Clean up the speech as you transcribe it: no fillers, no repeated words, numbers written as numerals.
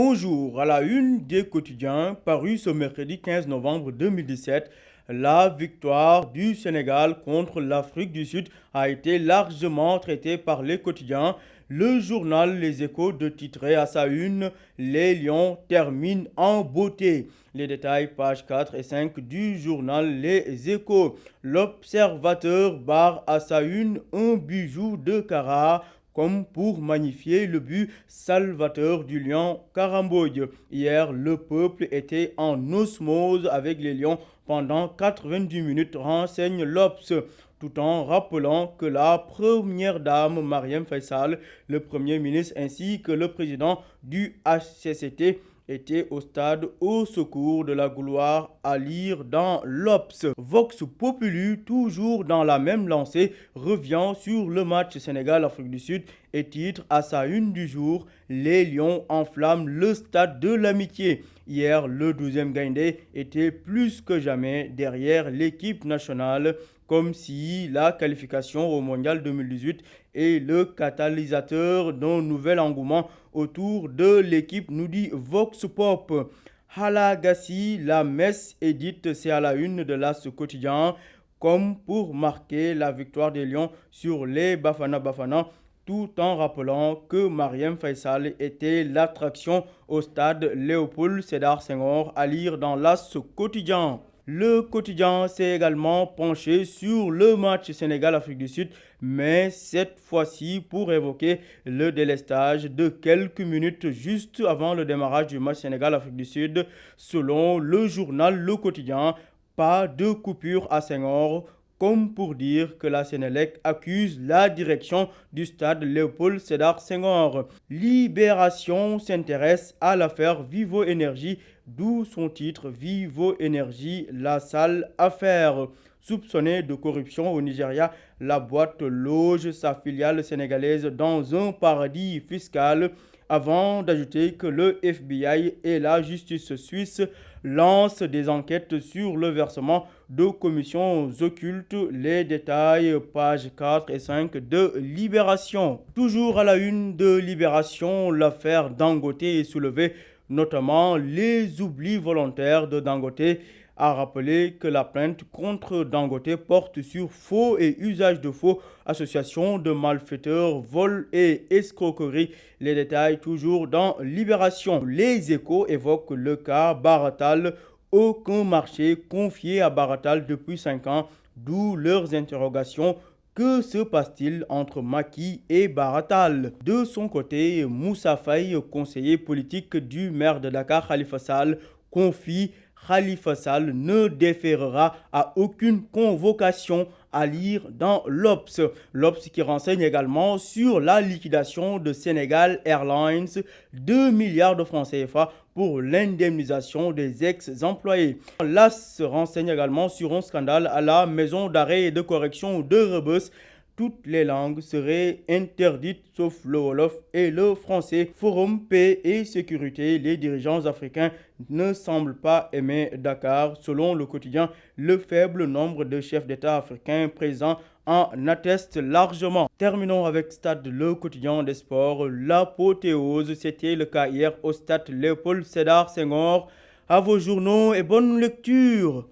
Bonjour, à la une des quotidiens, paru ce mercredi 15 novembre 2017, la victoire du Sénégal contre l'Afrique du Sud a été largement traitée par les quotidiens. Le journal Les Échos de titrer à sa une Les Lions terminent en beauté. Les détails, pages 4 et 5 du journal Les Échos. L'Observateur barre à sa une un bijou de Kara comme pour magnifier le but salvateur du lion Karamboy. Hier, le peuple était en osmose avec les lions pendant 90 minutes, renseigne l'Obs, tout en rappelant que la première dame Marième Faisal, le premier ministre ainsi que le président du HCCT était au stade au secours de la gloire, à lire dans l'Obs. Vox Populi, toujours dans la même lancée, revient sur le match Sénégal-Afrique du Sud et titre à sa une du jour: Les Lions enflamment le stade de l'amitié. Hier, le 12e Gaindé était plus que jamais derrière l'équipe nationale, comme si la qualification au Mondial 2018 est le catalyseur d'un nouvel engouement autour de l'équipe, nous dit Vox Pop. Halagassi, la messe édite, c'est à la une de l'As quotidien, comme pour marquer la victoire des Lions sur les Bafana Bafana, tout en rappelant que Marième Faisal était l'attraction au stade Léopold Sédar Senghor, à lire dans l'As quotidien. Le quotidien s'est également penché sur le match Sénégal-Afrique du Sud, mais cette fois-ci pour évoquer le délestage de quelques minutes juste avant le démarrage du match Sénégal-Afrique du Sud. Selon le journal Le Quotidien, pas de coupure à Senghor, comme pour dire que la Sénélec accuse la direction du stade Léopold Sédar Senghor. Libération s'intéresse à l'affaire Vivo Énergie, d'où son titre Vivo Énergie, la sale affaire. Soupçonnée de corruption au Nigeria, la boîte loge sa filiale sénégalaise dans un paradis fiscal, avant d'ajouter que le FBI et la justice suisse lancent des enquêtes sur le versement de commissions occultes. Les détails, pages 4 et 5 de Libération. Toujours à la une de Libération, l'affaire Dangote est soulevée, notamment les oublis volontaires de Dangote, a rappelé que la plainte contre Dangote porte sur faux et usage de faux, association de malfaiteurs, vol et escroquerie. Les détails toujours dans Libération. Les Échos évoquent le cas Baratal. Aucun marché confié à Baratal depuis 5 ans, d'où leurs interrogations. Que se passe-t-il entre Macky et Baratal? De son côté, Moussa Faye, conseiller politique du maire de Dakar, Khalifa Sall, confie: Khalifa Sall ne déférera à aucune convocation, à lire dans l'Obs. L'Obs qui renseigne également sur la liquidation de Sénégal Airlines, 2 milliards de francs CFA pour l'indemnisation des ex-employés. L'As se renseigne également sur un scandale à la maison d'arrêt et de correction de Rebeuss. Toutes les langues seraient interdites sauf le Wolof et le français. Forum Paix et Sécurité, les dirigeants africains ne semblent pas aimer Dakar. Selon le quotidien, le faible nombre de chefs d'État africains présents en atteste largement. Terminons avec Stade, le quotidien des sports. L'apothéose, c'était le cas hier au stade Léopold Sédar Senghor. À vos journaux et bonne lecture.